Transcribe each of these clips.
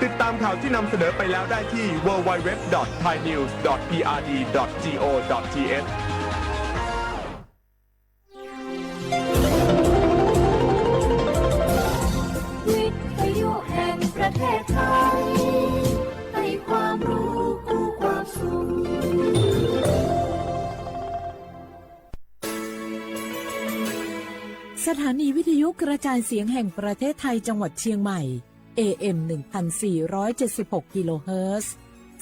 ติดตามข่าวที่นำเสนอไปแล้วได้ที่ www.thainews.prd.go.thวิทยุแห่งประเทศไทยให้ความรู้คู่ความสุขสถานีวิทยุกระจายเสียงแห่งประเทศไทยจังหวัดเชียงใหม่ AM 1476 กิโลเฮิรตซ์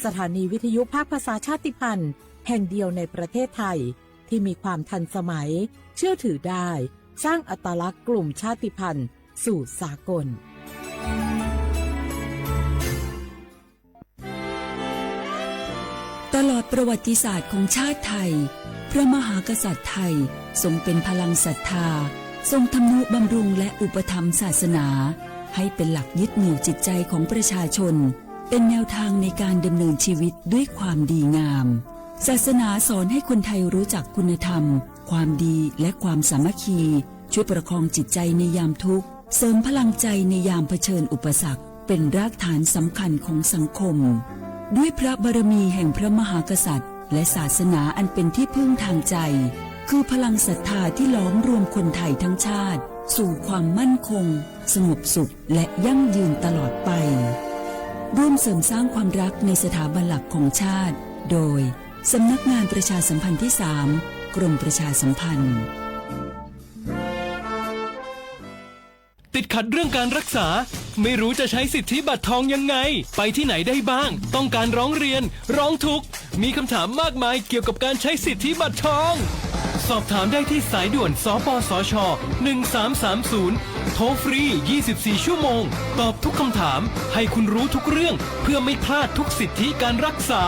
สถานีวิทยุภาคภาษาชาติพันธุ์แห่งเดียวในประเทศไทยที่มีความทันสมัยเชื่อถือได้สร้างอัตลักษณ์กลุ่มชาติพันธุ์สู่สากลตลอดประวัติศาสตร์ของชาติไทยพระมหากษัตริย์ไทยทรงเป็นพลังศรัทธาทรงทำนุบำรุงและอุปถัมภ์ศาสนาให้เป็นหลักยึดเหนี่ยวจิตใจของประชาชนเป็นแนวทางในการดำเนินชีวิตด้วยความดีงามศาสนาสอนให้คนไทยรู้จักคุณธรรมความดีและความสามัคคีช่วยประคองจิตใจในยามทุกข์เสริมพลังใจในยามเผชิญอุปสรรคเป็นรากฐานสำคัญของสังคมด้วยพระบารมีแห่งพระมหากษัตริย์และศาสนาอันเป็นที่พึ่งทางใจคือพลังศรัทธาที่ล้อมรวมคนไทยทั้งชาติสู่ความมั่นคงสงบสุขและยั่งยืนตลอดไปร่วมเสริมสร้างความรักในสถาบันหลักของชาติโดยสำนักงานประชาสัมพันธ์ที่ 3 กรมประชาสัมพันธ์ติดขัดเรื่องการรักษาไม่รู้จะใช้สิทธิบัตรทองยังไงไปที่ไหนได้บ้างต้องการร้องเรียนร้องทุกข์มีคำถามมากมายเกี่ยวกับการใช้สิทธิบัตรทองสอบถามได้ที่สายด่วนสปสช1330โทรฟรี24ชั่วโมงตอบทุกคำถามให้คุณรู้ทุกเรื่องเพื่อไม่พลาดทุกสิทธิการรักษา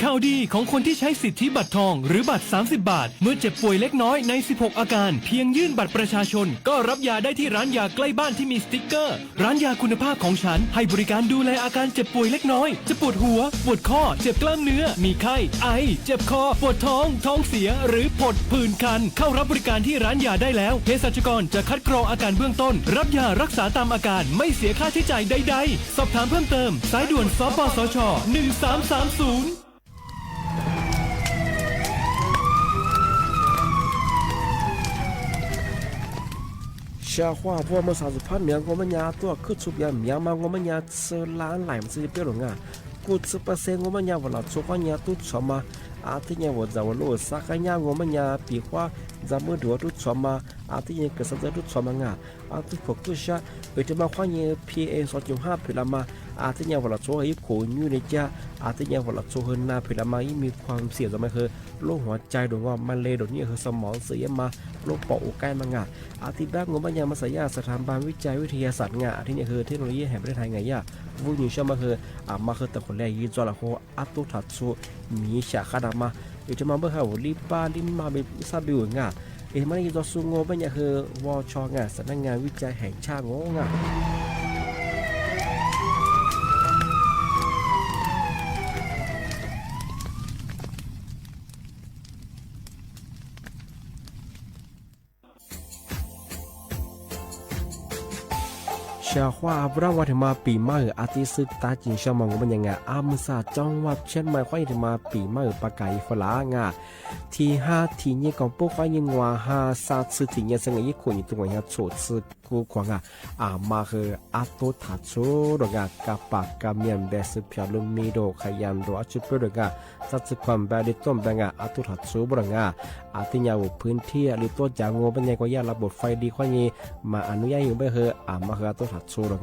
ข่าวดีของคนที่ใช้สิทธิบัตรทองหรือบัตร30 บาทเมื่อเจ็บป่วยเล็กน้อยใน16อาการเพียงยื่นบัตรประชาชนก็รับยาได้ที่ร้านยาใกล้บ้านที่มีสติ๊กเกอร์ร้านยาคุณภาพของฉันให้บริการดูแลอาการเจ็บป่วยเล็กน้อยจะปวดหัวปวดข้อเจ็บกล้ามเนื้อมีไข้ไอเจ็บคอปวดท้องท้องเสียหรือผดผื่นคันเข้ารับบริการที่ร้านยาได้แล้วเภสัชกรจะคัดกรองอาการเบื้องต้นรับยารักษาตามอาการไม่เสียค่าใช้จ่ายใดๆสอบถามเพิ่มเติมสายด่วนสปสช1330下话我们啥子判面我们家多去出边面嘛我们家吃懒来嘛是别人啊กู吃不生我们家我老做话家都错嘛啊ที่เนี่ยว่าจะว่าโลสักเนี่ย我们家ปีว่าจะมือดัวทุกชมาอาที่เนี่ยก็สักทุกชมางาอาที่พวกกุชะเอจะมาว่าเนี่ย PA 2.5พิลามาอาที่เนี่ยว่าเราโชว์ให้โขนอยู่ในจ้าอาที่เนี่ยว่าเราโชว์ให้หน้าพิลามามีความเสี่ยงจะไม่คือโรคหัวใจโดยว่ามันเลยโดยนี้คือสมองเสียมาโรคปอดใกล้มางาอาที่บ้าน我们家มาสายาสถาบันวิจัยวิทยาศาสตร์งาที่เนี่ยคือเทคโนโลยีแห่งประเทศไทยไงย่าวุ้ยชมาคือมาคือแต่คนแรกยี่จอละโคอัตุทัดสูมีฉากขนาดมาเอจะมาเมื่อเขาลิบาลิมาเป็นซาบิวงาเอ็มันยี่จอสูงโง่เป็นอย่างคือวอชงาสำนักงานวิจัยแห่งชาติโง่งาชาวว่าพระวัฒมาปีใหม่อาทิตย์ซึกตาจิงชมองมันยังไงอามุสาจังหวัดเชียงใหม่ค่อยถึงมาปีใหม่ปากไก่ฝรั่งอ่ะที่5ที่เนี่ยของพวกค่อยยังว่า5 3次ที่เนี่ยสังเกตคนอยู่ตรงนี้โฉดซึกกูขวางอ่ะมาคืออาโตทัดโซดอกกับปากกับเมียนเบสเปียลุมีโดขยันโดอาชุดเปดอกสัตว์ความแบบดิต้มแบบอาโตทัดโซบรงอาที่เนี่ยพื้นที่หรือตัวจางงูเป็นยังก็ยาระบบไฟดีค่อยนี้มาอนุญาตอยู่ไม่คือมาคืออาโตทัดโซดอก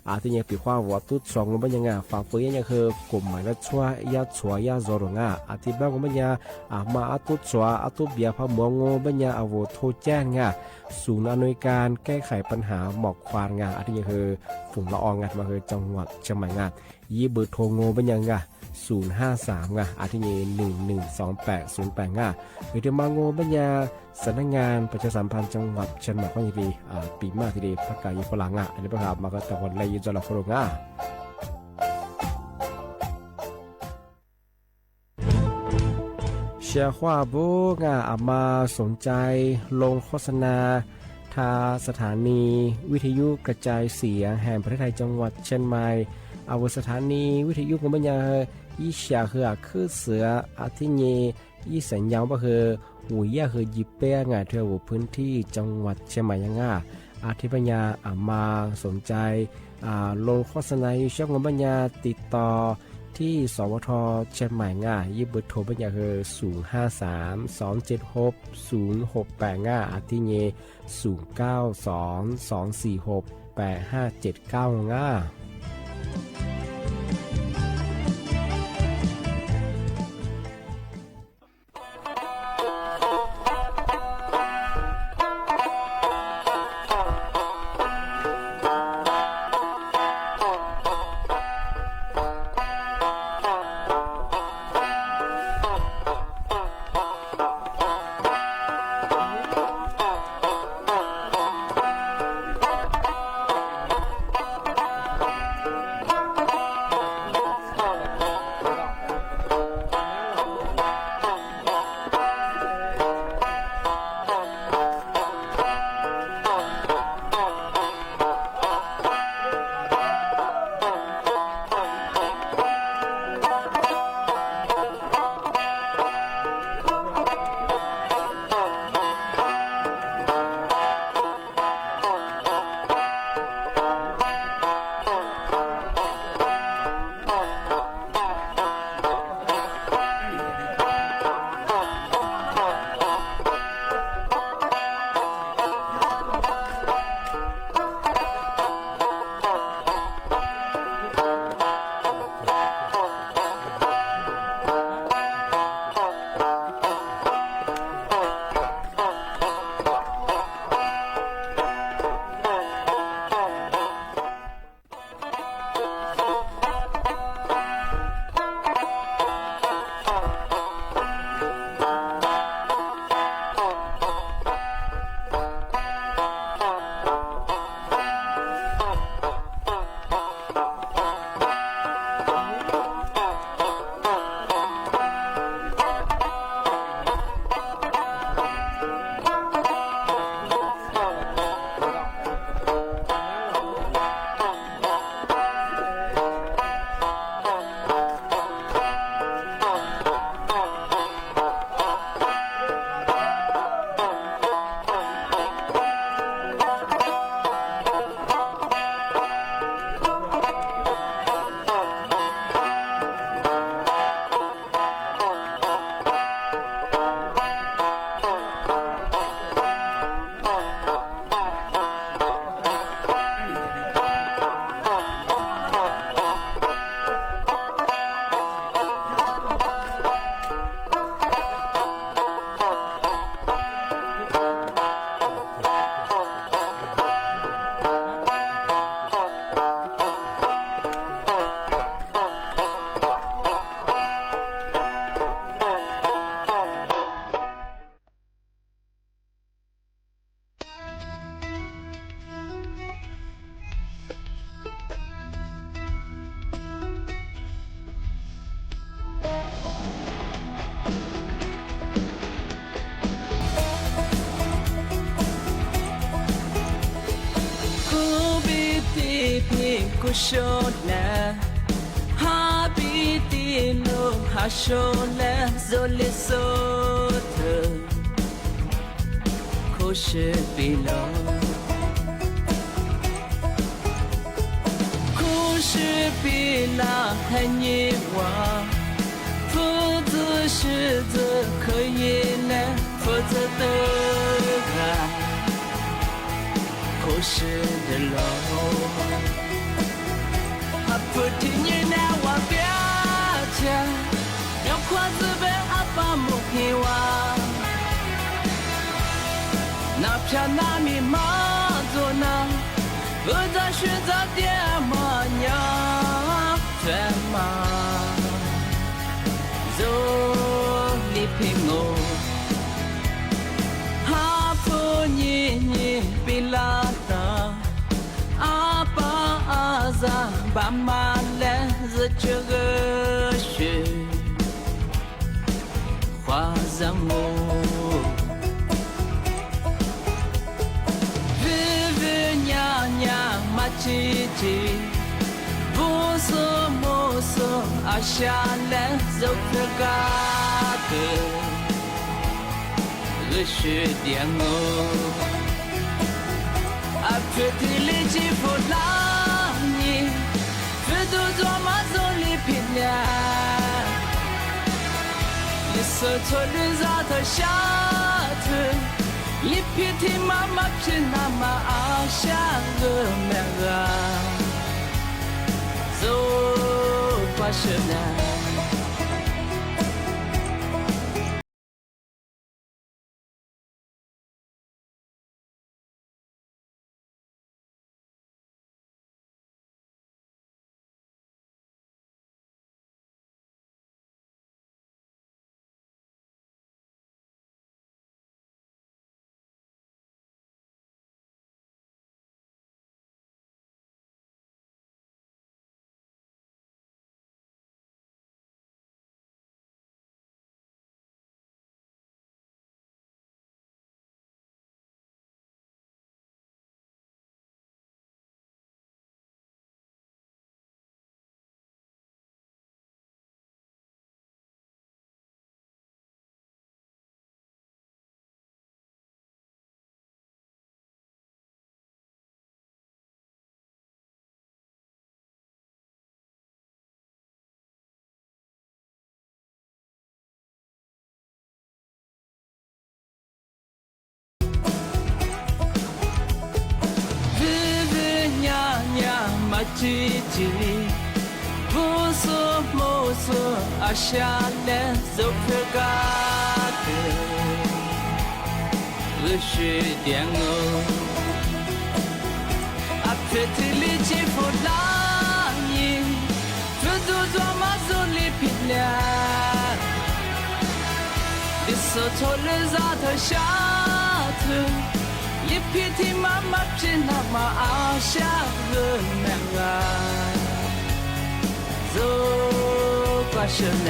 อาที่เนี่ยปีความว่าตุ้ดสองงูเป็นยังฝากเฟยยังคือกลุ่มหมายละชัวยาชัวยาโซดอกอาที่บ้านงูเป็นยังมาอาตุชัวอาตุเบียพะมัวงูเป็นยังอาโวโทแจ้งศูนย์อำนวยการแก้ไขปัญหาหมอกควานอาที่นี่คือฝุ่นละอองมาคือจังหวัดเชียงใหม่ยี่เบอร์โทรงูเป็นยัง053อาที่นี่112808หรือที่มางูเป็นยังสำนักงานประชาสัมพันธ์จังหวัดเชียงใหม่ก็ยังปีมากทีเดียวพักกายฝรั่งอันนี้ประกาศมาก็แต่คนไรยืนจอละฝรั่งเชียร์ว่าบุกมาสนใจลงโฆษณา ทาสถานีวิทยุกระจายเสียงแห่งประเทศไทยจังหวัดเชียงใหม่อาวสถานีวิทยุของบัญญัติอีเสียคือคือเสืออาทิเยอีสัญญาณก็คือหูยาคือยิบเป้งานเที่ยวพื้นที่จังหวัดเชียงใหม่ยังอาทิปัญญามาสนใจลงโฆษณาอยู่ช่องบัญญัติติดต่อที่สวทเชียงใหม่ยิบเบอร์โทรบัญญัติคือ053-276-0685อาทิเย0922468579กูโชนะฮาบิติโนฮาโชนะโซลิโซเธอโคเชปิโลโคเชปิลาฮันเยวา否则是这可以呢否则的爱可是的路不听你那话表情，要夸自卑阿爸母皮娃，那片那米妈做那，不再选择爹妈娘，对吗？走你陪我，哈不你比拉达。爸妈来自这个雪，花让我，吉吉，不说莫说阿下来走这个的，热血点哦。阿别提里吉弗拉尼，别都做马走里皮俩，你说错的咋他下头。里皮提妈妈皮那么阿下个面啊，走吧是那。吉吉，不说莫说阿下来走这个的，热血点哦，阿别提里吉弗拉尼，别都做马走里皮俩，你说错了咋他下头。一皮提妈妈皮那么阿下个那个，走吧是那。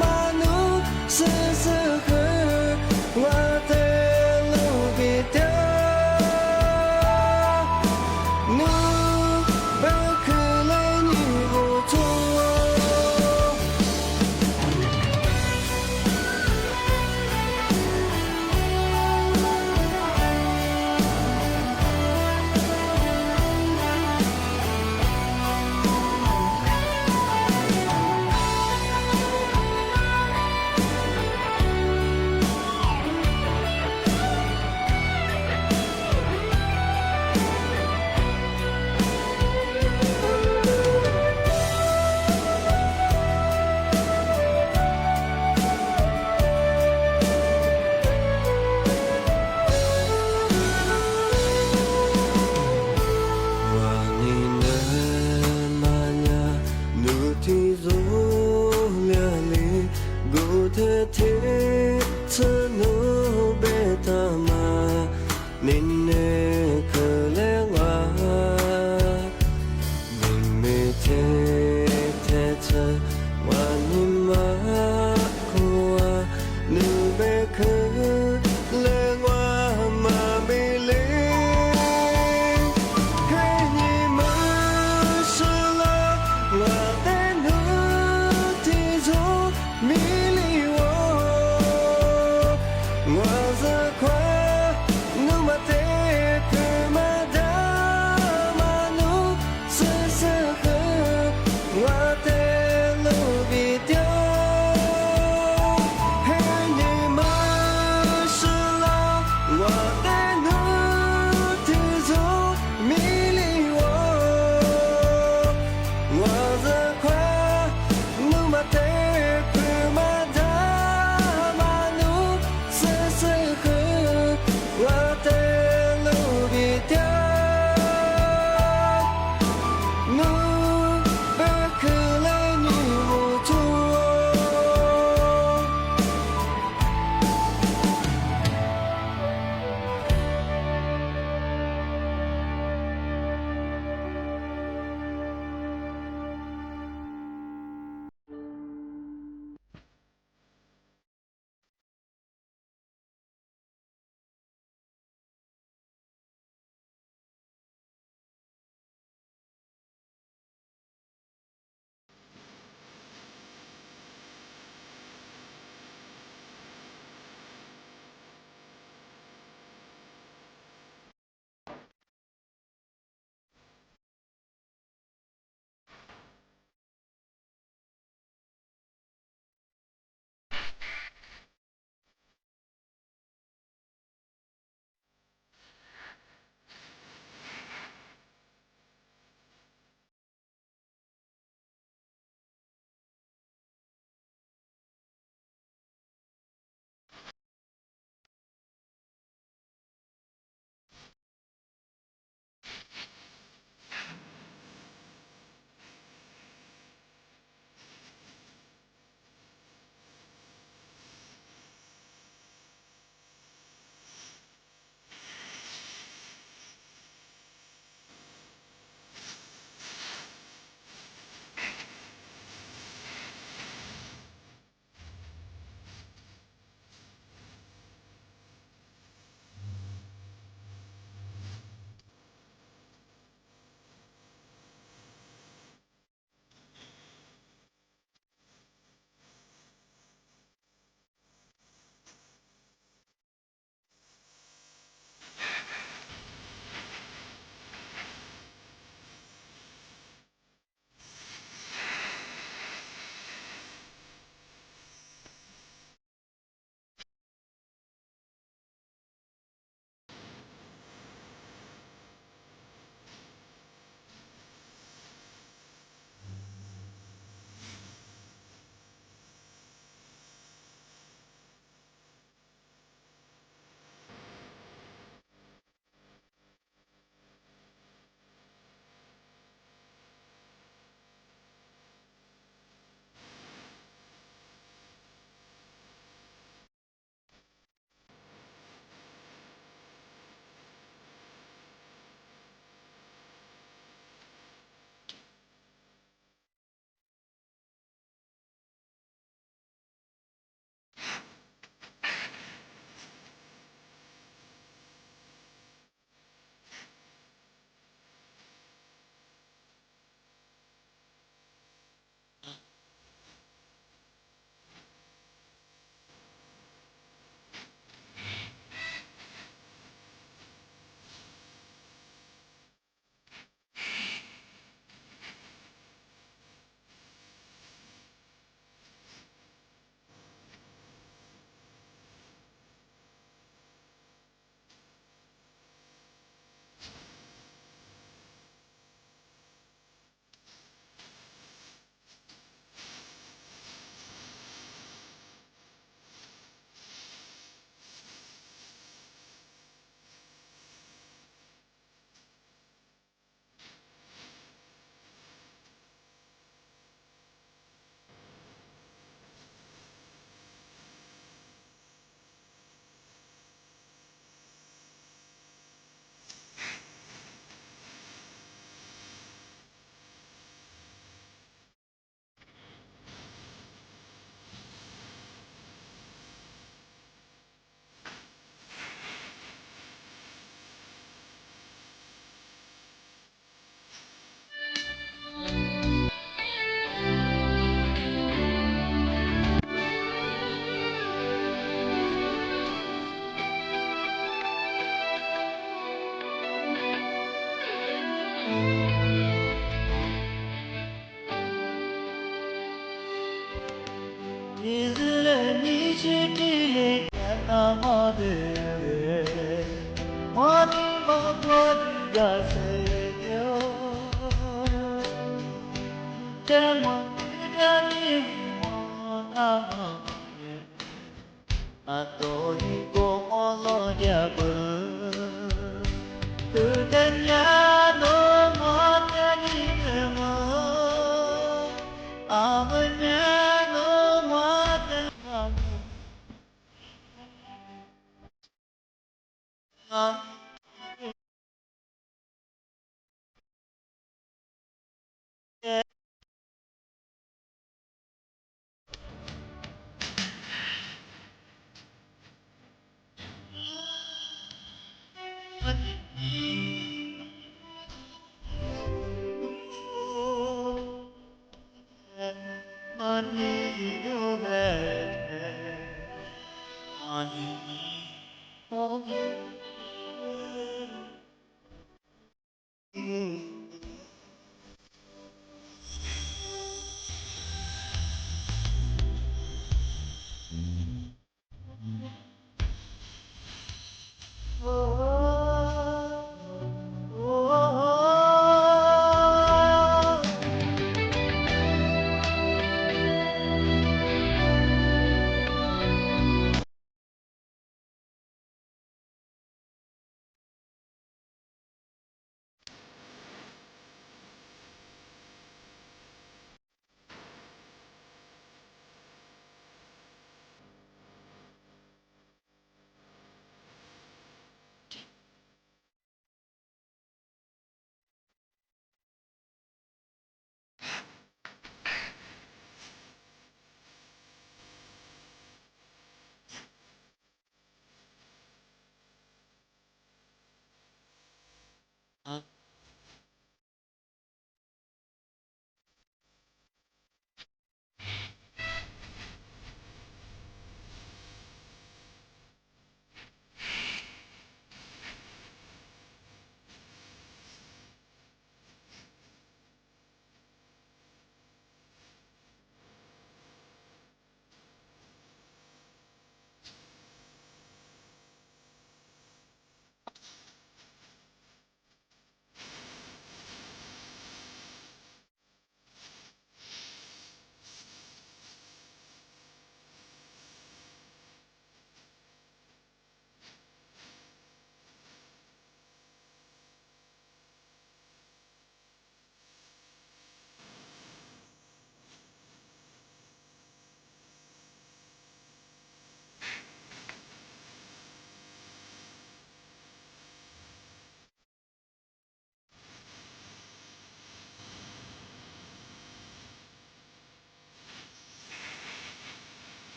Manu 如了里古特铁车努贝塔玛你呢可怜我你没贴贴车我你妈苦啊你贝可怜我妈没灵给你们是了我的努体中迷离我 Dizle niçin diye anlamadım. Mani babadi gasıyor. Tema dani mana. Atau iko molo dia ber. Tudanya no matani tema. Amanya no matani.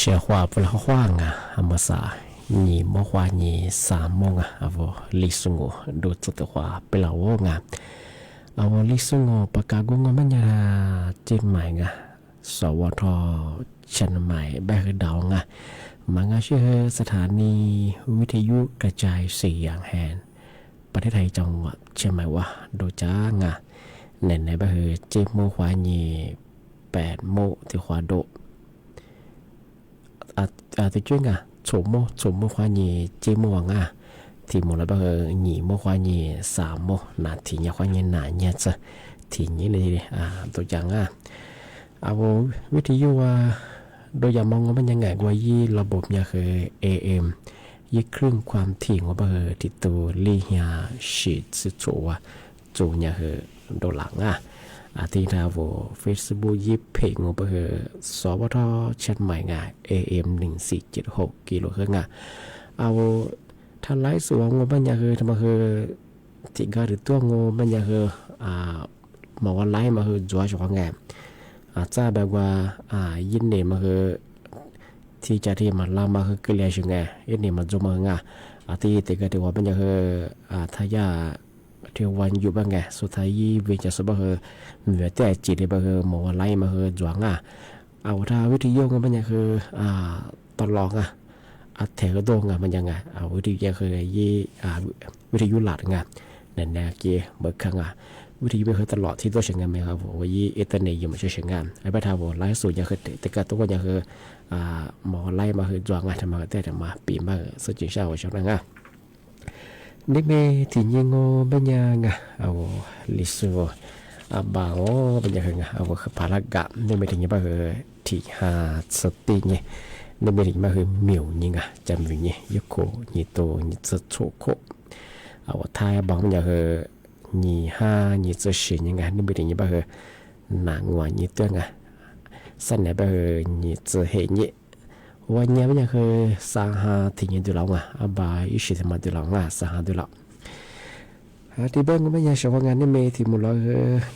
เชื่อว่าเวลาว่างอามาสาหนีเมื่อวานหนี3 โมงลิสุงดูจุดว่าเปล่าวงลิสุงปากกางมันยาจีนใหม่สวทชันใหม่แบบดาวมังเชื่อสถานีวิทยุกระจายเสียงแห่งประเทศไทยจังหวัดเชียงใหม่ว่าดูจ้างในแบบเจ็บเมื่อวานหนี8 โมงที่ขวาโดที่ช่วยสมโมควานีเจมวงที่มลบหนีโมควานี3 โมนาทีเนี่ยควานีหนาเนี่ยจะทีนี้เลยตัวอย่างเอาวิทยุโดยอย่ามองว่ามันยังไงว่ายี่ระบบเนี่ยคือ AM ยี่ครึ่งความถี่ว่าที่ตัวลีเฮียชีดสุดจูเนี่ยคือโดหลังที่ทาวเฟซบุ๊กยิบเพลงของสวทเชียงใหม่AM 1476 กิโลเฮิรตซ์เอาถ้าไลฟ์สวงบัญญัติทำมาที่การหรือตัวงบัญญัติมาวันไลฟ์มาจัวชงจ้าแบบว่ายินเนี่ยมาที่จะที่มันลามาเกลียชงยินเนี่ยมันจมที่ที่การที่ว่าบัญญัติทายาเที่ยววันอยู่บ้างสุดท้ายเวจะสบเหมือนแต่จีได้บ้างหมอไล่มาจวงเอาถ้าวิทยุมันยังคือตลอดแถวโดงมันยังเอาวิทยุคือวิทยุหลัดนั่นแหละเกี่ยเบิกขังวิทยุไปคือตลอดที่ตัวเชียงงานไหมครับว่าอินเทอร์เน็ตอยู่มาช่วยเชียงงานไอ้บ้านทาวไล่สูงยังคือแต่การตัวยังคือหมอไล่มาจวงทำมาแต่มาปีมาสุดจริงเช้าช่วงนั้นนี่เมที่ยิงบัญญัติเอาลิสูบ่าวบัญญัติเอาพารากันี่เมที่ยิงบ้าที่หาสติเนี่ยนี่เมที่ยิงบ้ามิวยิงจำมิวเนี่ยยกโคยี่โตยี่จะโชโคเอาท้ายบ่าวบัญญัติยี่ห้ายี่จะสี่ยิงนี่เมที่ยิงบ้านางวันยี่ตัวสั้นเนี่ยบ้ายี่จะเห็นยี่วันนี้มันคือ3 ที่ยังดูหลังบ่าย20 ที่มาดูหลัง3 ดูหลังที่บ้านก็ไม่ยังชอบงานนี่เมที่มุล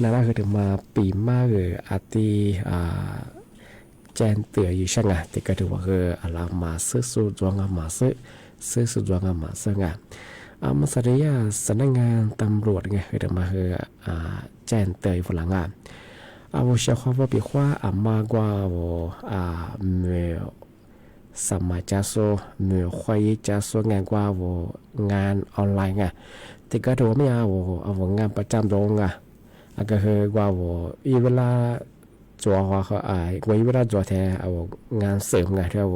นาราคือถึงมาปีมาอาทิแจนเตืออยู่ช่างที่ก็ถือว่าอะไรมาซื้อสูตรจวงมาซื้อสูตรจวงมาซื้อมาสรียาสำนักงานตำรวจคือถึงมาแจนเตืออยู่ฝรั่งเอาเชื่อว่าปีว่ามากกว่าเมื่อสมัยจ้าโซเมื่อควายจ้าโซงานกว่างานออนไลน์แต่ก็ถือว่าไม่เอางานประจำตรงก็คือกว่าอีเวลาจัวเขาว่าอีเวลาจัวแทนเอางานเสริมที่เ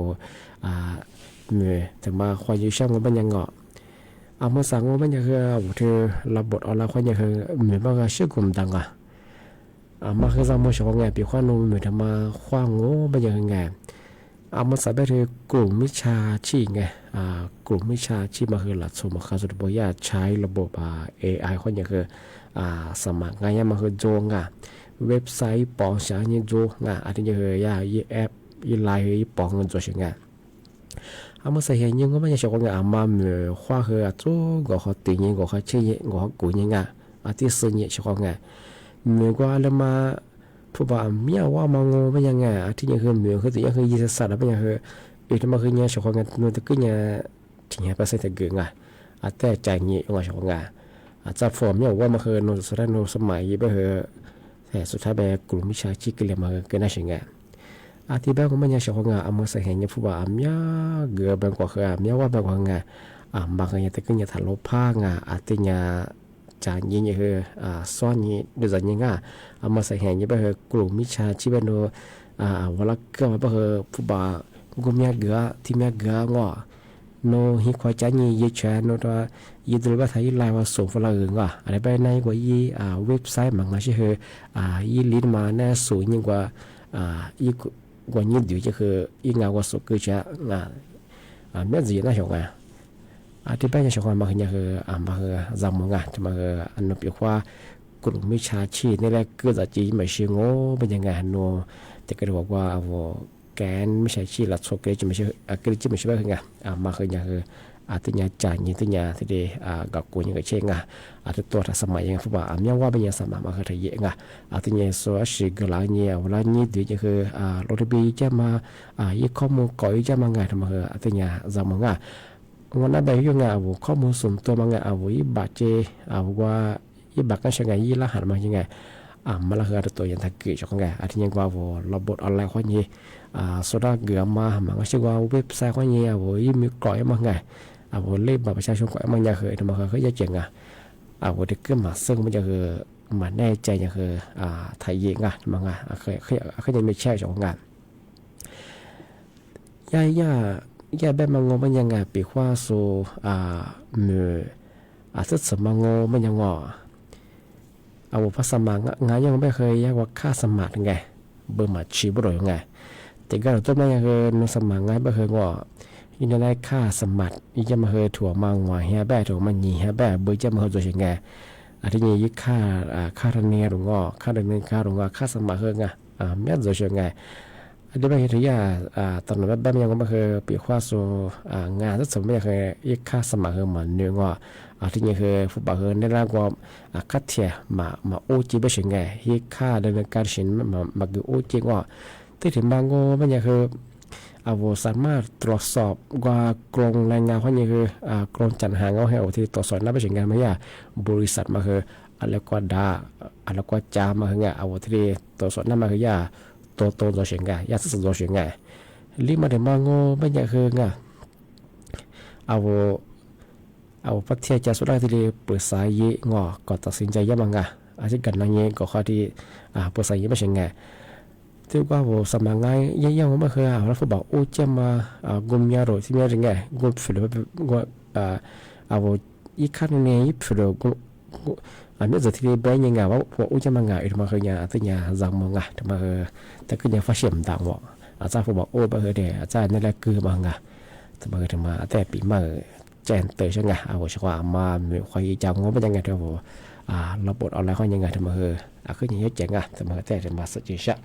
มื่อแต่มาควายช่างมันยังเอามาสั่งมันยังคือเธอระบบออนไลน์ควายยังคือเหมือนว่าชื่อกลุ่มดังมาคือสามโมงช่วงไงปีควานูเหมือนทำมาคว้างงูมันยังไงมาสับไปคือกลุ่มมิชชาชีพกลุ่มมิชชาชีพมาคือหลักสมคาสุดบอยาใช้ระบบAI คนอย่างคือสมัครงานมาคือโจงเว็บไซต์ปองช้างยังโจอันนี้คือยาแอปไลน์ปองเงินตัวเชียงมาใส่เห็นยังก็ไม่ใช่ชอบงานมาเมื่อคว้าคือโจก็เขาตียังก็เขาเชี่ยก็เขากุยยังที่ซื้อเนี่ยชอบงานเมื่อว่าแล้วมาผู้บ่าวเมียว่ามังเป็นยังไงที่ยังคือเหมือนคือที่ยังคือยีสัตว์เป็นยังคืออีกที่มาคือเนี่ยชาวงานนู่นตะกี้เนี่ยที่เนี่ยภาษาตะเกียงแต่ใจเงี้ยว่าชาวงานจะฟอร์มเนี่ยว่ามาคือนู่นสุดท้ายนู่นสมัยยี่ไปคือแต่สุดท้ายแบบกลุ่มวิชาชีพก็เลยมาเกิดน่าเชื่อไงที่แบบของมันเนี่ยชาวงานมาใส่เห็นเนี่ยผู้บ่าวเมียเกือบเป็นกว่าคือเมียว่าเป็นกว่าไงบางอย่างตะกี้เนี่ยทะลุผ้ที่เนี่ยจานยี่คือซ้อนยี่ดูจากยี่มาใส่แห่งยี่ไปคือกลุ่มมิชาชีพโนวันละก็มาไปคือผู้บ่าวกุมยาเกือที่เมียเกืองโนฮิควายจานยี่ยี่แชร์โนตัวยี่ดูว่าไทยไลน์ว่าส่งฝรั่งอะไรไปในกว่ายี่เว็บไซต์มันก็ใช่คือยี่ลิ้นมาแน่สูงยิ่งกว่ายี่กว่ายี่เดียวจะคือยี่เงากว่าสุกคือจะเมื่อจีน่าชอบที่บ้านชาวบ้านมาคือมาคือจำมองจะมาอันนั้นเป็นว่ากลุ่มมิชชาชีพนี่แหละก็จะจีไม่เชื่อโง่เป็นยังไงโนแต่ก็บอกว่าแกนมิชชาชีพหลักโซเกจะไม่ใช่ก็จะไม่ใช่ว่าคือไงมาคืออย่างคือ ที่เนี่ยจ่ายเงินที่เนี่ยที่เดกับกูยังก็เช่งที่ตัวทัศมัยยังฟุบว่ามีว่าเป็นยังสมัยมาคือไทยยังที่เนี่ยส่วนสิ่งหลายเนี่ยเวลานี้ดีจะคือรถบีจะมายี่ข้อมูลก่อยจะมาไงทำมาคือที่เนี่ยจำมาวันนั้นไปยังว่าข้อมูลส่วนตัวมาไงว่ายี่บาดเจ็บว่ายี่บาดกันยังไงยี่ละหันมายังไงมาละคือตัวยังทักเกิดจากไงที่ยังว่าระบบออนไลน์ข้อนี้สุดาเกือมาหมันก็ชื่อว่าเว็บไซต์ข้อนี้ว่ายี่มีก่อยมาไงว่าเล่บัตรประชาชนก่อยมาอย่างเคยทำมาเคยจะเจ๋งว่าเด็กขึ้นมาซึ่งมันจะคือมันแน่ใจจะคือไทยยิงมาไงเคยยังไม่แช่จากงานย่าแบบมังงมันยังไงปีว่าสูมือสุดสมังงมันยังภาษามางานยังไม่เคยยากว่าค่าสมัครไงเบอร์มาชีบรอยไงแต่ก็ต้นมันยังคือนุสมังไงไม่เคยยินได้ค่าสมัครยิ่งจะมาเคยถั่วมังว่าเฮียแบ่ถั่วมันยีเฮียแบ่เบอร์จะมาเคยตัวยังไงที่นี่ยิ่งค่าเนียหรือค่าดำเนินการหรือค่าสมัครไงแม้จะยังไงอันนี้ไม่เห็นที่ตอนนั้นแบบยังไม่เคยปีว่าสูงานที่สมไม่เคยยิ่งค่าสมัครเหมือนเนื้อที่นี่คือฟุตบอลได้ร่างว่าคัดเทียมาโอจีไม่ใช่ไงยิ่งค่าดำเนินการสินมาคือโอจีที่ถึงบางก็ไม่ใช่คือสามารถตรวจสอบว่ากรงแรงงานเขาเนี่ยคือกรงจัดหางเอาให้ที่ตรวจสอบนับไปถึงงานไม่ยากบริษัทมาคืออะไรก็อะไรก็จามาคือไงที่ตรวจสอบนับมาคือยาตัวตัวเฉียงไงยาสุดตัวเฉียงไงรีบมาถึงบางก็ไม่ยากคือไงพัทยาจะสุดท้ายที่เปิดสายยี่ก็ตัดสินใจยังไงอาชีพกันนั่งเงี้ยก็ข้อที่เปิดสายยี่ไม่ใช่ไงที่ว่าสมังไงยังไม่เคยแล้วฟุตบอลโอ้จะมากลุ่มยาโรที่มีอะไรไงกลุ่มฟิลป์อีกขั้นนึงอีฟิลป์มีจะที่เป็นยังไงว่าพวกโอ้จะมางานอีกมาเคยเนี่ยที่เนี่ยจำมางานมาแต่ก็ยังฟ้าเฉียมต่างว่าอาจารย์ฟุตบอลโอ้มาเคยเดอาจารย์นั่นแหละคือมางานแต่มาเคยมาแต่ปีมาแจนเตยใช่ไงชักว่ามามีความจำว่าเป็นยังไงเดี๋ยวระบบออนไลน์เขายังไงแต่มาเคยคือยังเยอะแจงแต่มาแต่มาสัจจะ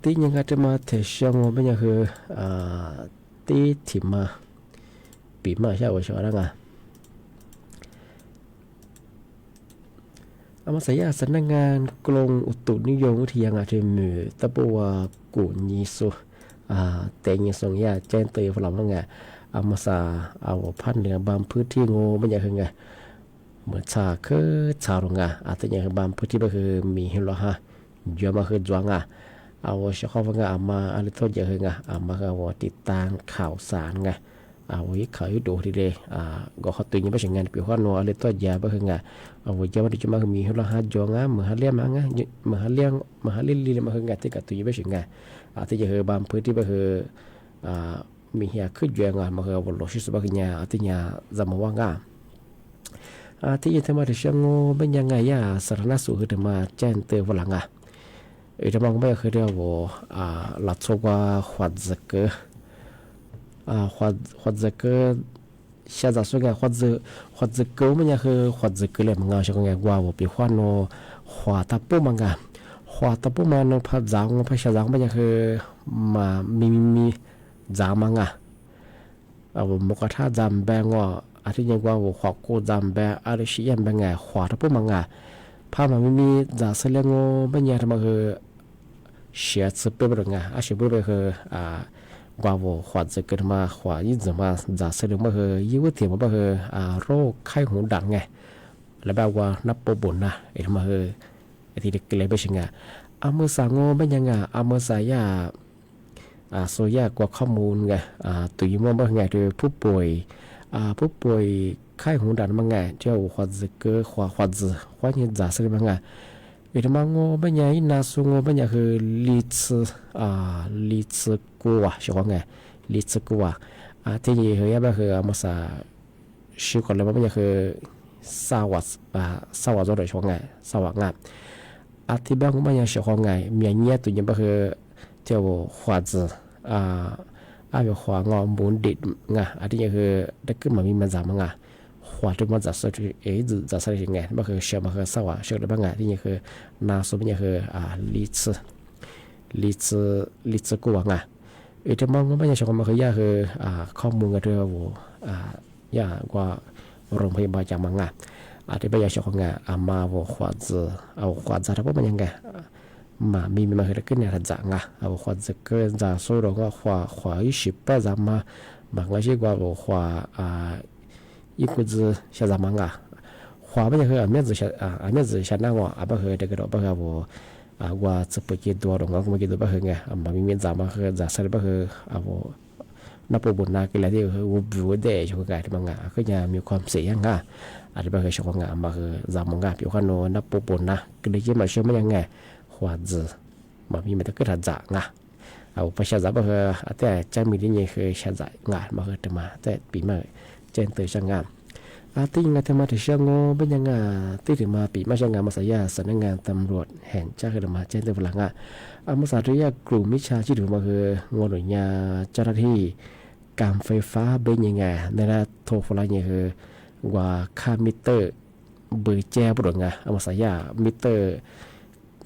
ที่ยังไงจะมาเทช่างว่าเป็นยังคือที่ถิ่มมาปีมาใช่ไหมชักว่าไงมาสายสำนักงานกรมอุตุนิยมวิทยาที่มือตะบัวกุญิสุแต่ยังส่งยาแจ้งเตือนพลังว่าไงมาสาพันเหนือบางพื้นที่งูเป็นยังไงเหมือนชาคือชาวโรงงานแต่ยังบางพื้นที่ก็คือมีหิมะฮะเยอะมาคือจวงเฉพาะว่ามาอะไรตัวเยอะไงมาติดตามข่าวสารไงวิข่าวยุดูทีเดียก็เขาตื่นยังไม่ใช่งานปีว่าโนอะไรตัวเยอะไงวิจะมาดิจมาคือมีหิมะฮะจวงเหมือนเลี้ยงมั้งเหมือนเลี้ยงลีมาคือไงที่กับตื่นยังไม่ใช่ไงที่จะคือบางพื้นที่ก็คือมีเฮียขึ้นเยอะไงมาคือวันโลชิสบางอย่างที่เนี่ยจะมาว่างที่ยังทำมาถึงช่วงเป็นยังไงสาธารณสุขคือมาแจ้งเตือนพลังจะมองไม่เคยเรียกว่าหลักสูตรว่าหัดจักหัดจักเชื่อจะส่วนใหญ่หัดจักมันยังคือหัดจักเลยมันง่ายใช่ไหมว่าปีขวานโนหัวตะปูมันหัวตะปูมันพัดจางพัดเชื่อจางมันยังคือมามีจางมันมุกท่าจำแบงว่าที่ยังว่าหัวโคจำแบอะไรชี้ยันแบงไงหัวตะปูมันพามันมีจ่าเสลียงเป็นยังทำมาคือเสียสุดเป็นแบบไงเสียเป็นคือกว่าขวดจะเกิดมาขวดยิ่งจะมาจ่าเสลียงมาคือยิ่งว่าเถียงมาคือโรคไข้หูดังไงแล้วแบบว่านับปบุญนะทำมาคือที่เด็กเลยไปชิงเมื่อสั่งเป็นยังไงเมื่อสายโซยากว่าข้อมูลไงตุยมันเป็นไงโดยผู้ป่วยไข้หูดันมังไงเจ้าขวดจะเกิดขวดยังจ่าเสลียงมังไงทำมางเป็นยังน่าสูงเป็นยังคือลิซกัวใช่ไหมไงลิซกัวที่นี่คือยังคือมาสาชื่อก่อนเลยว่าเป็นยังคือสวัสดิ์ด้วยใช่ไหมไงสวัสดิ์งานที่บ้านเป็นยังใช่ไหมไงมีเงี้ยตัวยังเป็นคือเจ้าขวดเป็นขวดงอบุญดิดไงที่ยังคือได้ขึ้นมามีมันจำไงหัวทุกมันจะสดจะสดยังไงมันคือเชื่อมันคือสว่างเชื่อได้บ้างไงที่นี่คือนาสุเป็นยังคือลิซกูว่าไง จะมองก็ไม่ใช่ชงมาคือยาคือข้อมูลกันเรื่องว่ายากว่าโรงพยาบาลจากมังงะที่ไม่อยากชงงะมาว่าขวดเอาขวดจะทำว่ามันยังไงมามีมาคือขึ้นเนี่ยจะงะเอาขวดจะเกินจะสู้เราก็ขวา20%จะมาบางทีก็ว่าขวา一股子小杂忙啊，花不就和面子面子相当我不和这个不和我这不给多了，我给多不和个，嘛明明咱们和咱啥不和我นับปบุญนากิเลสที่คือวุบวุเดชกกายที่มังงะก็ยังมีความเสี่ยงอ่ะอาจจะเป็นชกงะมาคือจามังงะผิวขนนับปบุญนะกิเลสที่มันเชื่อมันยังไงหัวจือมามีมันก็กระจ่างอ่ะเอาไปใช้จับคือแต่จะมีที่นี่คือใช้จ่ายงานมาคือจะมาแต่ปีใหม่เจนเตยช่างงานที่ยังไงทำมาถึงเชื่องอเป็นยังไงที่ถึงมาปีใหม่ช่างงานมาสายาสำนักงานตำรวจแห่งชาติคือมาเจนเตยพลังอ่ะมาสาธิตกลุ่มมิชาชีพมาคืองหน่วยงานเจ้าหน้าที่การไฟฟ้าเป็นยังไงในระดับโทรฟลายเนี่ยคือว่าค่ามิเตอร์เบอร์แจ้ปรดไงมาสายามิเตอร์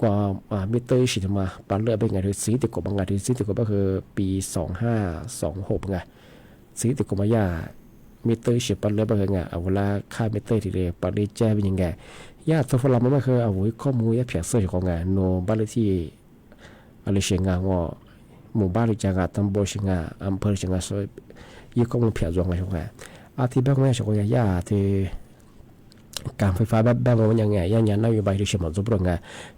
กว่ามิเตอร์สิทธิ์มาปานเลือเป็นไงคือสีติดกบบางไงคือสีติดกบก็คือปี2526ไงสีติดกบมายามิเตอร์สิปานเลือเป็นไงเอาเวลาค่ามิเตอร์ที่เรียปานเลือแจ้เป็นยังไงยาโทรฟลายมันก็คือเอาไว้ข้อมูลยาเพียงเสื้อของไงโนบ้านเลขที่อะไรเชียงงางอหมู่บ้านหรือจังหวัดตำบลเชียงงาอำเภอเชียงงาซอยยี่ข้อมูลเพียงรวมไงชงไงที่บ้านแม่ชงยาที่การไฟฟ้าบ้านมันยังไงย่านนโยบายที่เชื่อมต่อปรงไง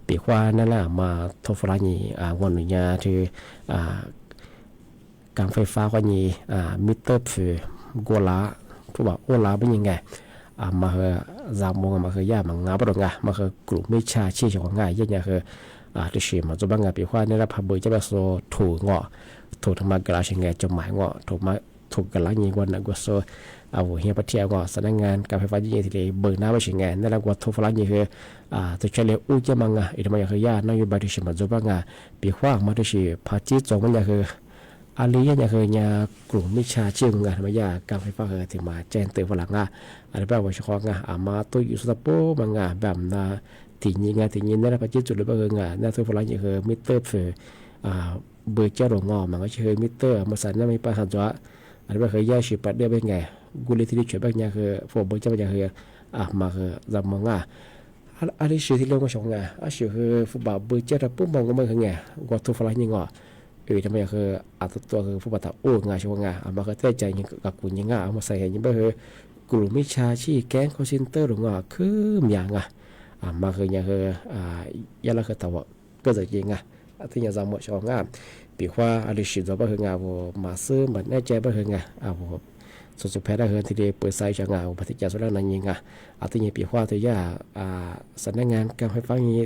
ปีกว่านั่นแหละมาโทรฟลายนี่วันนี้ที่การไฟฟ้าก็นี่มิเตอร์คือกัวลาผู้บอกโอลาเป็นยังไงมาคือยามงมาคือยามังงาปรงไงมาคือกลุ่มมิชาชีพของไงย่านคือที่ชิมจุบังงาปีกว่านี่แหละพาบุญจะไปโซถูกงอถูกทำมากระไรเชียงไงจมหมายงอถูกกระไรยิงวันนักว่าโซเอาเฮียปะเทียงอสำนักงานการไฟฟ้ายี่ที่เบิกหน้าไปเชียงไงนั่นแหละว่าทุกฟลายนี่คือตัวเฉลี่ยอู้จะมังงาอีกมาอย่างคือยานโยบายที่ชิมจุบังงาปีกว่ามาที่ชิพาจีจงมันอย่างคืออาลีอย่างคือยากลุ่มมิชาชีพงานมายาการไฟฟ้าคือถึงมาแจ้งเตือนฝรั่งอะไรแบบว่าเฉพาะงามาตัวอยู่สตโปมังงาแบบน่าที่นี่งานที่นี่นั่นแหละพอจุดเลยว่าเงาหน้าทุกคนละอย่างคือมิเตอร์คือเบอร์เจ้าหลงงอมันก็คือมิเตอร์มาสั่นนั่นไม่ปัญหาจ้ะอันนี้คือแยกชิปปัดได้เป็นไงกูเลยที่ดิฉันแบบนี้คือพวกเบอร์เจ้าอย่างคือมาคือจำมังงาอันนี้ชื่อที่เรียกว่าชงงาชื่อคือฟุตบอลเบอร์เจ้าแต่ปุ๊บมองก็ไม่คือไงก็ทุกคนละอย่างงอทำไมคือตัวคือฟุตบอลตาโอ้งาชงงามาคือได้ใจยังกับกูยังงาเอามาใส่ยังไม่คือกลุ่มมิชาชีแก๊งคอร์เซนเตอร์หรืองาคืออย่างงามาคืออย่างคือยาละคือตัวก็จะยิงที่อย่างจำหมดชองปีว่าอลิชิดว่าคืองาว่ามาซื้อมันแน่ใจว่าคืองาสุดแพ้ได้คือที่เดียเปิดไซต์จากงาปฏิจจสุรนันยิงที่อย่างปีว่าที่ยาสำนักงานการไฟฟ้านี้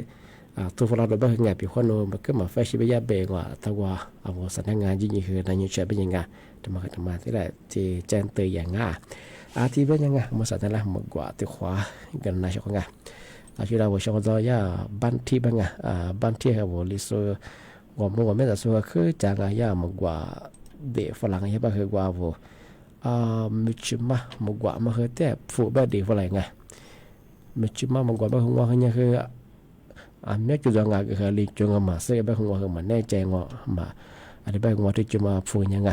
ทุกคนเราได้คืองาปีว่าโนมันก็มาแฟชั่นไปยาเบงว่าถ้าว่าสำนักงานยิ่งคือนันยิ่งเชื่อเป็นยังไงจะมาที่แหละที่แจ้งเตือนอย่างที่เป็นยังไงมาสั่งนั่นแหละมากกว่าที่ขวากันนายชงที่เราชอบจะย่าบันที่บ้างบันที่เขาบอกลิโซว่าเมื่อวันไม่แต่ส่วนคือจางย่ามากกว่าเด็กฝรั่งใช่ป่ะคือกว่ามิชิมะมากกว่ามาคือแต่ฟูแบบเด็กฝรั่งไงมิชิมะมากกว่าแบบหัวเขาเนี่ยคือเนี้ยจุดจางก็คือลิจงมาเสียแบบหัวเขามันแน่ใจว่ามาอันนี้แบบหัวที่จะมาฟูยังไง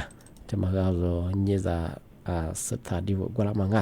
จะมาเอาเนี่ยจะสถาดีกว่าละมั้ง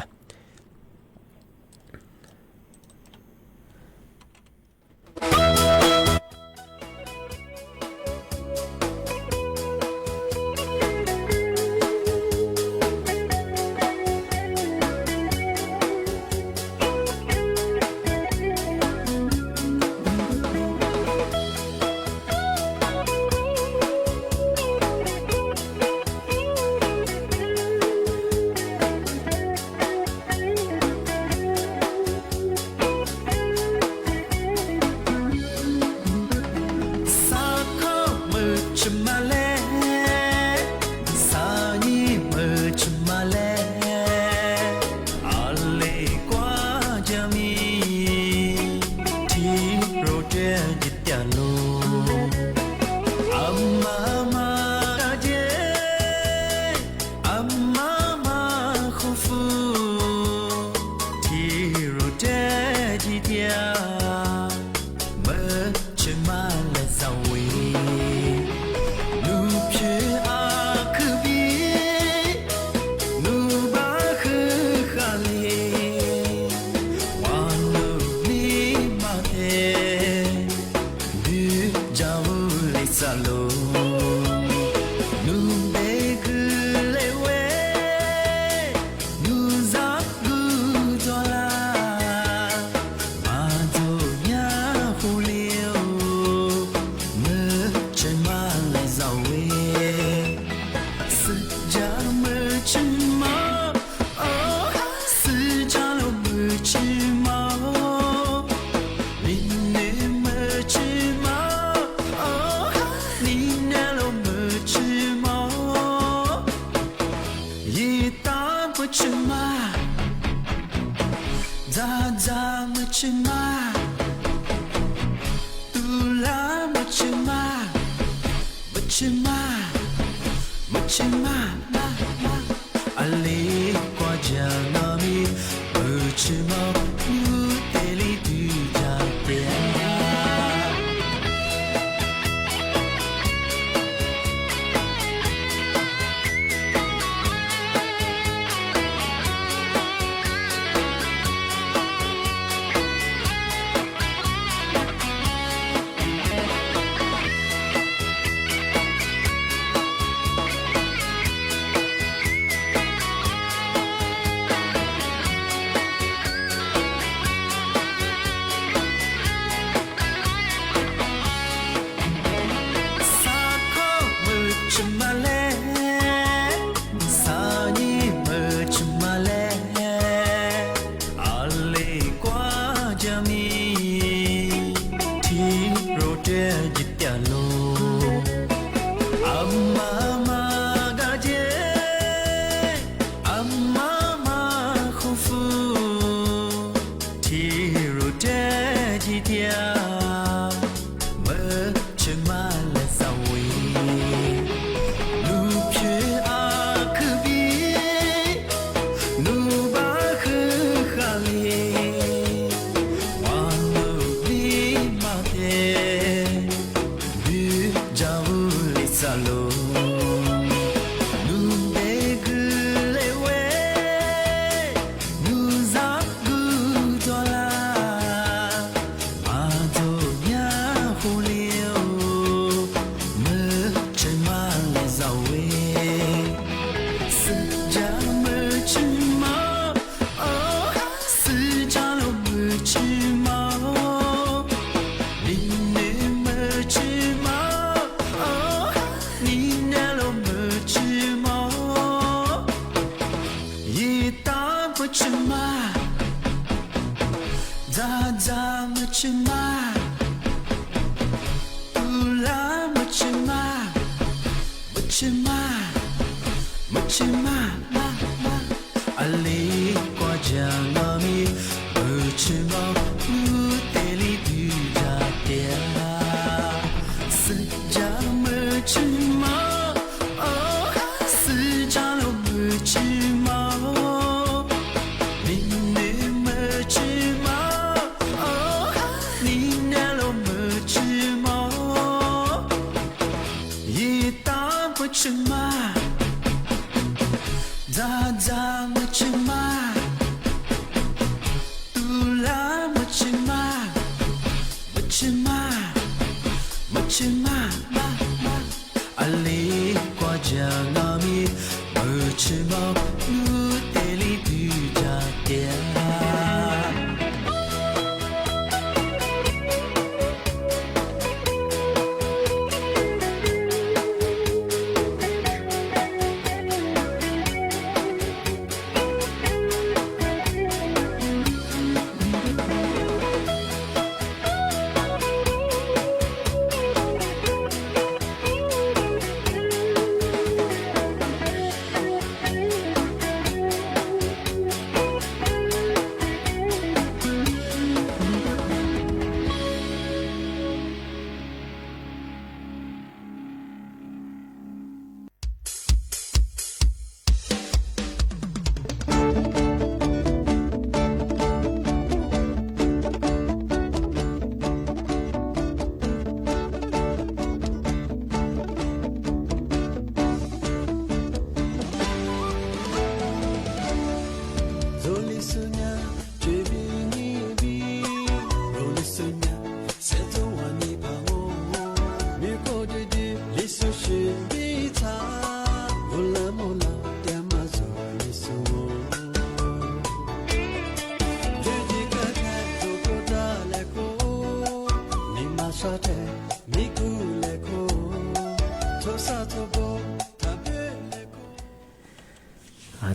咋咋么吃嘛，杜拉么吃嘛，么吃嘛，么吃嘛嘛嘛，阿里瓜酱糯米，么吃嘛，不得里杜家店。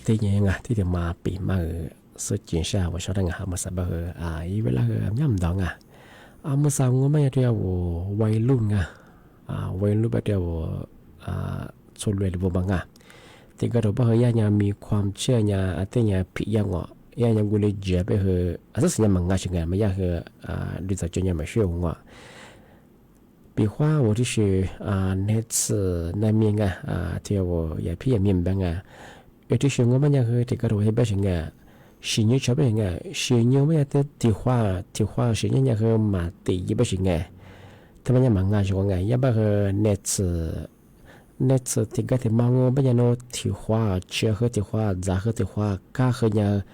ที่ยังไงที่จะมาปีมาสุดจีนชาว่าชอบตั้งหามาสับอีเวลาย่ำดองมาสาวงไม่เดียววัยรุ่นวัยรุ่นแบบเดียวชนเลยหรือบ่บังที่ก็รู้ว่าเฮียมีความเชื่อเนี่ยที่เนี่ยพิยังว่า ยังกูเลยเจ็บไปเหอะอาศัยยังมังงาชิงานไม่ยากเหอะดูจากจนยังไม่เชื่อว่า比花我就是那次那面ที่我也พี่面板就是我们那个这个东西不行是你这边是你们的话是你那个马地也不行他们那忙说也不和那次这个的忙我们那的话吃喝的话咋喝的话咖喝那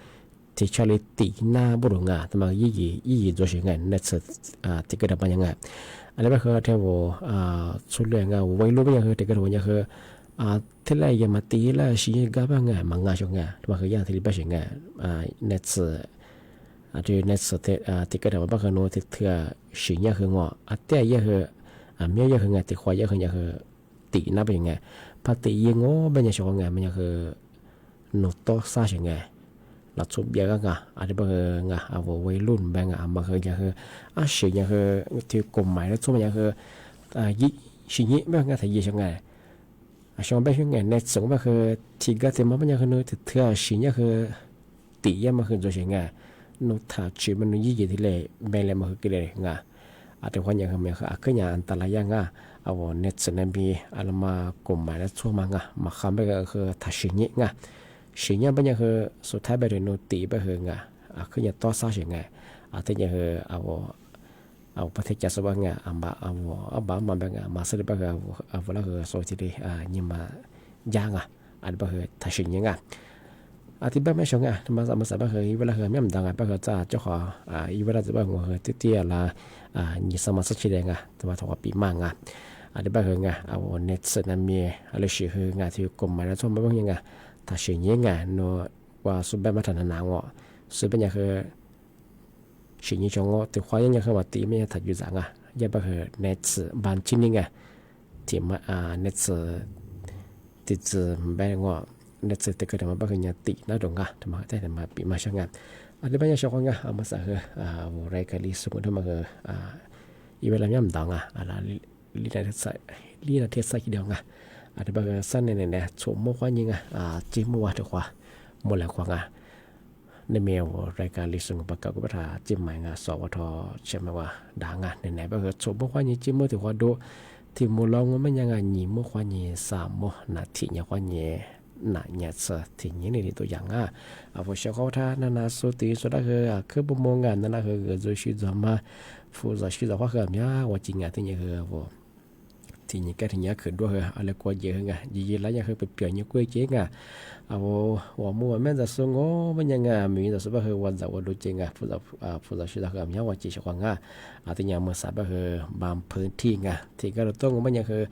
ที่ชาลิตีหน้าบุรุษแต่มายี่ตัวเสียงนั่นคือที่เกิดมาอย่างไงอะไรแบบคือที่ว่าสุดเลยวัยรุ่นอย่างคือที่เกิดวันอย่างคือที่ไรยังมาตีแล้วสิ่งกับงานมังงาชงแต่มาคืออย่างที่เป็นสิ่งนั่นคือนั่นคือที่เกิดมาบ้างคือโน้ตที่เธอสิ่งอย่างคืองอแต่อย่างคือเมียอย่างคืองานที่ควายอย่างคือตีหน้าเป็นยังไงพอตียังง้อเป็นอย่างชงมันอย่างคือโน้ตต่อซาสิ่งไงเราชุบเยอะกันอะไรบางอย่างเอาวัยรุ่นบางอย่างมาคืออย่างคือสิ่งอย่างคือที่กฎหมายแล้วชุบอย่างคือสิ่งนี้บางอย่างที่ยี่ช่างไงช่างบางอย่างในส่วนบางคือที่ก็ที่มันบางอย่างคือที่เธอสิ่งอย่างคือตีอย่างมาคือตัวสิ่งไงนุถ้าชีมันยี่ที่เลยแม่เลยมาคือกี่เลยไงอาจจะวันอย่างคือมันคืออาการอันตรายอย่างเอาในส่วนนั้นมีอะไรมากฎหมายแล้วชุบมาคำแบบคือถ้าสิ่งนี้ไงสิ่งนี้เป็นอย่างคือสุดท้ายไปเรียนโนตีไปเหงคืออย่างต่อสาวสิ่งไงที่อย่างคือเอาประเทศจะสว่างเอาบ้ามาแบบมาสื่อไปเอาแล้วคือโซที่ดียิ่งมาย่างอันไปคือถ้าสิ่งนี้ที่แบบไม่ชงมาสบายคือเวลาคือไม่มันดังไปคือจะเจ้าขอเวลาจะไปหัวคือที่ละยิ่งสมาชิกชีเดงแต่ว่าถอดปีมังที่แบบคือเอาเน็ตเสนมีอะไรสิ่งคือที่กลุ่มมาแล้วชมไปบ้างยังถ้าสิ่งนี้โน้ว่าสุดแบบมาทันหนาวสุดเป็นอย่างคือสิ่งนี้จงแต่ควายยังคือว่าตีไม่ถัดอยู่จังยังแบบคือเน็ตบานชิ้นนี้ที่มาเน็ตติดแบบเน็ตแต่ก็ทำมาแบบคือยังตีน่าดงทำมาแต่มาปีมาช่างอะไรบางอย่างชอบเอามาใส่คือรายการลิสต์มันทำมาคืออีเวลาไม่มันดังอะไรลีน่าเทสใส่กี่เดียวอะไรบางอย่างสั้นเนี่ยชมมั่วยิ่งจิ้มมั่วถูกกว่าหมดแล้วกว่าในเมลรายการลิสต์ประกอบกับประธานจิ้มใหม่สวทใช่ไหมว่าด่างไหนบางอย่างชมมั่วยิ่งจิ้มมั่วถูกกว่าดูที่มั่วลองมันยังหนีมั่วยิ่งสามมั่วนาทียังว่ายิ่งหนาเนี่ยที่ยิ่งในตัวอย่างพอเช้าเขาท่านาสุดที่สุดคือบุมงานนั่นคือจะชีวิตมาฟูจะชีวิตว่าคือเนี่ยว่าจริงที่เนี่ยคือที่นี่ก็ที่นี่คือด้วยอะไรกว่าเยอะยี่แล้วยังคือไปเปลี่ยนยังกล้วยเจ๊ว่ามัวแม่จะส่งมันยังมีแต่สุดคือวันจะว่าดูจริงผู้จะชีวิตคือเนี่ยว่าจีชกว่าที่นี่เมื่อสัปดาห์คือบางพื้นที่ที่ก็เราต้องมันยังคือ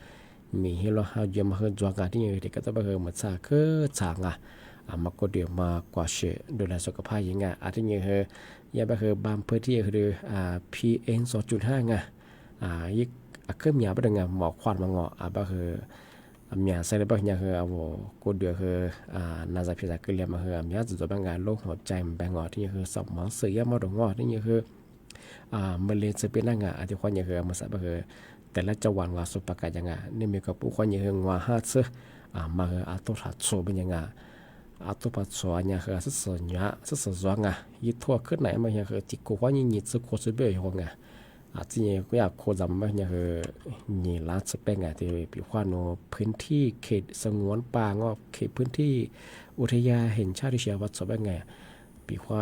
มีให้เราเอาเยอะมาคือจวงที่นี่ที่ก็ต้องคือมันสาคือฉางมาก็เดี๋ยวมากว่าเชื่อดูแลสุขภาพยังที่นี่คือยังก็คือบางพื้นที่คือPM 2.5ยิ่งคือมีอะไรบ้างหมอกควันมางแบบคือมีอะไรบ้างอย่างคือกูเดือคือน่าจะพิจารณาคือเรียนมาคือมีจุดบางงานโรคหัวใจแบ่งที่คือสมองเสื่อมมาตรงที่คือมะเร็งจะเป็นที่คนอย่างคือมาสับคือแต่ละจังหวัดสุปการยังนี่มีกับผู้คนอย่างคือว่าฮัทมาคือตัวถัดโซเป็นยังตัวปัจจุบันอย่างคือสุดสว่างยิ่งทั่วขึ้นไหนมาอย่างคือที่กูว่ายิ่งสุดโคตรเบื่อหัวที่นี่ก็อยากโคจำแบบนี้คือนี่ร้านสเปงที่ปีขวานพื้นที่เขตสงวนป่าเขตพื้นที่อุทยานแห่งชาติเชียวัดสเปงปีขวา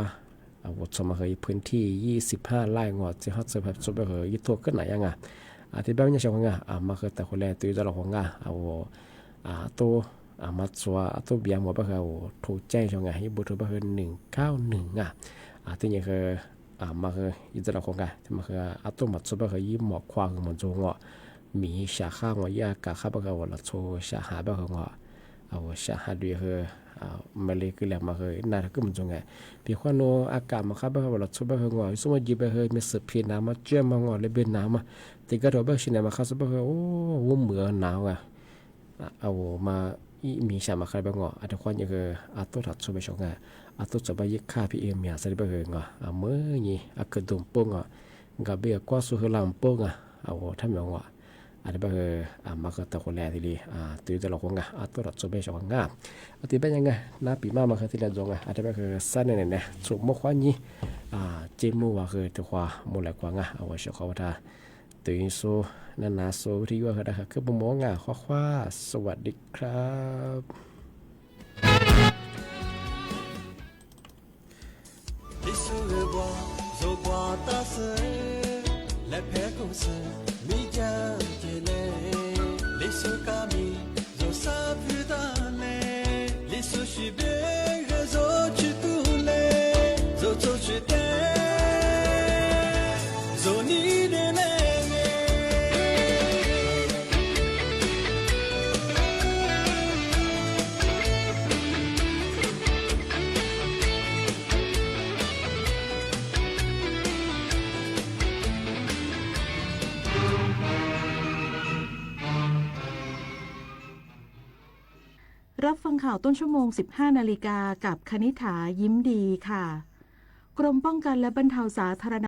วัดสมาเคยพื้นที่25ไร่ที่ฮัตสเปงสเปงยิ่งทั่วขึ้นไหนยังที่แบบนี้ชาวมาคือแต่คนแรกตัวจะหลอกตัวมาชัวตัวเบียร์หมดแบบคือถูกแจ้งชาวให้บุตรแบบคือ191ที่นี่คือมาคือยิ่งจะเราคงที่มาคือตัวมัดสุดแบบคือยิ่งหมอกควางมันจงมีชาข้างยากาข้าแบบคือเราโชว์ชาหาแบบคือชาหาด้วยคือมาเลยคือแหลมมาคือน่าจะก็มันจงพี่ขวัญอากาศมาข้าแบบคือเราโชว์แบบคือสมมติยิ่งแบบคือมีสืบพีน้ำมาเชื่อมมาเลยเป็นน้ำที่ก็เราแบบชินมาข้าแบบคือโอ้วุ่นเหมือนหนาวมามีชามาใครบ้างอาจจะควรยังคือตัวถัดสุดไปชงตัวจะไปยึดค่าPMเนี่ยสิบเมื่อเมื่อนี่กระดุมปุ่งกับเบี้ยกว่าสุดลำปุ่งทำอย่าง อันนี้คือมาคือตัวคนแรกที่ดีตัวจะหลอกงาตัวรถโซเบชของงาที่เป็นยังไงน้าปีมามาคือที่เราจงอันนี้คือสั้นเนี่ยสุดมกว่านี้เจมูว่าคือตัวความมูลกว่างเอาไว้เชื่อเขาว่าตัวอินโซนานาโซที่ว่าคือได้คือบุมงาคว้าสวัสดีครับ历史的光，走过大山，来拍故事，米家的嘞，历史革命，走沙皮的嘞，历史是别个走去读嘞，走去的，走你的嘞。รับฟังข่าวต้นชั่วโมง 15 นาฬิกากับคณิษฐายิ้มดีค่ะ กรมป้องกันและบรรเทาสาธารณ